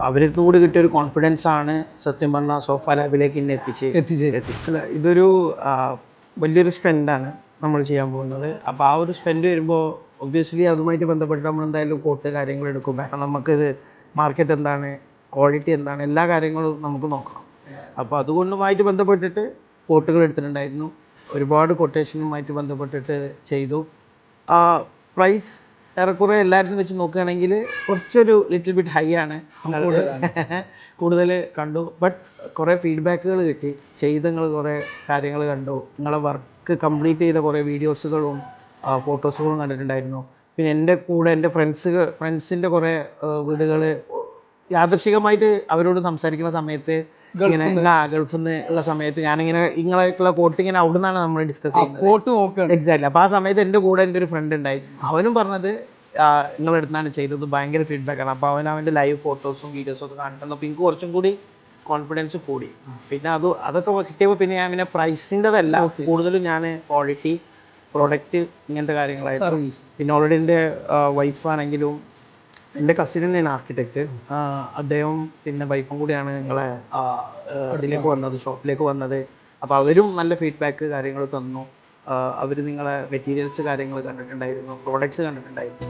അവരിന്ന് കൂടി കിട്ടിയ ഒരു കോൺഫിഡൻസ് ആണ് സത്യം പറഞ്ഞാൽ സോഫ ലാബിലേക്ക് ഇന്നെ എത്തിച്ചത്. ഇതൊരു വലിയൊരു സ്പെൻഡാണ് നമ്മൾ ചെയ്യാൻ പോകുന്നത്. അപ്പോൾ ആ ഒരു സ്പെൻഡ് വരുമ്പോൾ ഒബ്വിയസ്ലി അതുമായിട്ട് ബന്ധപ്പെട്ട് നമ്മൾ എന്തായാലും കോട്ട് കാര്യങ്ങൾ എടുക്കും. കാരണം നമുക്കിത് മാർക്കറ്റ് എന്താണ്, ക്വാളിറ്റി എന്താണ്, എല്ലാ കാര്യങ്ങളും നമുക്ക് നോക്കണം. അപ്പോൾ അതുകൊണ്ടുമായിട്ട് ബന്ധപ്പെട്ടിട്ട് കോട്ടുകൾ എടുത്തിട്ടുണ്ടായിരുന്നു. ഒരുപാട് കൊട്ടേഷനുമായിട്ട് ബന്ധപ്പെട്ടിട്ട് ചെയ്തു. പ്രൈസ് ഏറെക്കുറെ എല്ലാവരും വെച്ച് നോക്കുകയാണെങ്കിൽ കുറച്ചൊരു ലിറ്റിൽ ബിറ്റ് ഹൈ ആണ്, കൂടുതൽ കണ്ടു. ബട്ട് കുറേ ഫീഡ്ബാക്കുകൾ കിട്ടി. നിങ്ങൾ കുറേ കാര്യങ്ങൾ കണ്ടു, നിങ്ങളെ വർക്ക് കംപ്ലീറ്റ് ചെയ്ത കുറേ വീഡിയോസുകളും ഫോട്ടോസുകളും കണ്ടിട്ടുണ്ടായിരുന്നു. പിന്നെ എൻ്റെ കൂടെ എൻ്റെ ഫ്രണ്ട്സിൻ്റെ കുറേ വീടുകൾ യാദൃശികമായിട്ട് അവരോട് സംസാരിക്കുന്ന സമയത്ത് ഇങ്ങനെ ഗൾഫിൽ നിന്ന് ഉള്ള സമയത്ത് ഞാനിങ്ങനെ നിങ്ങളായിട്ടുള്ള കോട്ട് ഇങ്ങനെ അവിടെ നിന്നാണ് നമ്മൾ ഡിസ്കസ് ചെയ്യുന്നത്. എക്സാക്ട്ലി. അപ്പോൾ ആ സമയത്ത് എൻ്റെ കൂടെ എൻ്റെ ഒരു ഫ്രണ്ട് ഉണ്ടായി. അവനും പറഞ്ഞത് നിങ്ങളെടുത്താണ് ചെയ്തത്, ഭയങ്കര ഫീഡ്ബാക്കാണ്. അപ്പോൾ അവൻ്റെ ലൈവ് ഫോട്ടോസും വീഡിയോസും ഒക്കെ കാണിക്കുന്നപ്പോൾ എനിക്ക് കുറച്ചും കൂടി കോൺഫിഡൻസ് കൂടി. പിന്നെ അതൊക്കെ കിട്ടിയപ്പോൾ പിന്നെ ഞാൻ പിന്നെ പ്രൈസിൻ്റെതല്ല, കൂടുതലും ഞാൻ ക്വാളിറ്റി, പ്രൊഡക്റ്റ്, ഇങ്ങനത്തെ കാര്യങ്ങളായിരുന്നു. പിന്നെ ഓൾറെഡി എൻ്റെ വൈഫാണെങ്കിലും എൻ്റെ കസിൻ തന്നെയാണ് ആർക്കിടെക്റ്റ്. അദ്ദേഹം പിന്നെ വൈഫും കൂടിയാണ് നിങ്ങളെ അതിലേക്ക് വന്നത്, ഷോപ്പിലേക്ക് വന്നത്. അപ്പോൾ അവരും നല്ല ഫീഡ്ബാക്ക് കാര്യങ്ങൾ തന്നു. അവർ നിങ്ങളെ മെറ്റീരിയൽസ് കാര്യങ്ങൾ കണ്ടിട്ടുണ്ടായിരുന്നു, പ്രോഡക്റ്റ്സ് കണ്ടിട്ടുണ്ടായിരുന്നു.